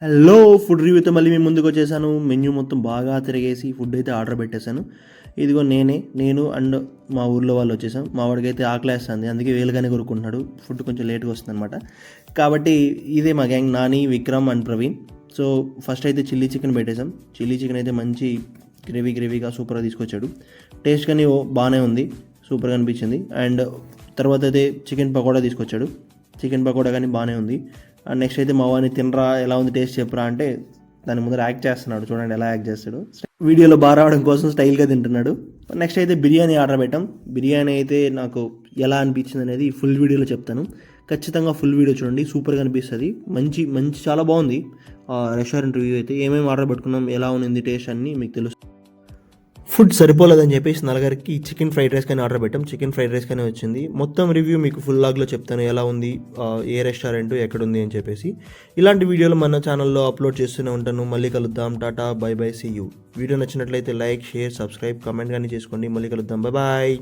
Hello! Food రివ్యూతో మళ్ళీ మీ ముందుకొచ్చేసాను. Menu మొత్తం బాగా తిరిగేసి ఫుడ్ అయితే ఆర్డర్ పెట్టేసాను. ఇదిగో నేను అండ్ మా ఊర్లో వాళ్ళొచ్చేసాం. మా వాడికైతే ఆకలేస్తంది. అందుకే వేలుగానే కొరుక్కుంటున్నాడు. ఫుడ్ కొంచెం లేట్‌గా వస్తుందనమాట. కాబట్టి ఇదే మా gang Nani, Vikram and Praveen. So, first అయితే చిల్లీ చికెన్ పెట్టేసాం. చిల్లీ చికెన్ అయితే మంచి గ్రేవీగా సూపర్‌గా తీసుకొచ్చాడు. టేస్ట్ కానీ బానే ఉంది. సూపర్‌గా అనిపించింది. అండ్ తర్వాత అయితే చికెన్ పకోడా తీసుకొచ్చాడు. చికెన్ పకోడా కానీ బానే ఉంది. అండ్ నెక్స్ట్ అయితే మా వాడిని తినరా ఎలా ఉంది టేస్ట్ చెప్పురా అంటే దాని ముందర యాక్ట్ చేస్తున్నాడు. చూడండి ఎలా యాక్ట్ చేస్తాడు. వీడియోలో బాగా రావడం కోసం స్టైల్గా తింటున్నాడు. నెక్స్ట్ అయితే బిర్యానీ ఆర్డర్ పెట్టాం. బిర్యానీ అయితే నాకు ఎలా అనిపించింది అనేది ఫుల్ వీడియోలో చెప్తాను. ఖచ్చితంగా ఫుల్ వీడియో చూడండి, సూపర్గా అనిపిస్తుంది. మంచి మంచి చాలా బాగుంది. రెస్టారెంట్ రివ్యూ అయితే ఏమేమి ఆర్డర్ పెట్టుకున్నాం, ఎలా ఉంది టేస్ట్ అన్నీ మీకు తెలుసు. ఫుడ్ సరిపోలేదని చెప్పేసి నలుగురికి చికెన్ ఫ్రైడ్ రైస్ కానీ ఆర్డర్ పెట్టాం. చికెన్ ఫ్రైడ్ రైస్ కానీ వచ్చింది. మొత్తం రివ్యూ మీకు ఫుల్ లాగ్లో చెప్తాను ఎలా ఉంది, ఏ రెస్టారెంట్ ఎక్కడుంది అని చెప్పేసి. ఇలాంటి వీడియోలు మన ఛానల్లో అప్లోడ్ చేస్తూనే ఉంటాను. మళ్ళీ కలుద్దాం. Tata bye bye see you. Video నచ్చినట్లయితే లైక్, షేర్, సబ్స్క్రైబ్, కామెంట్ కానీ చేసుకోండి. మళ్ళీ కలుద్దాం. Bye bye.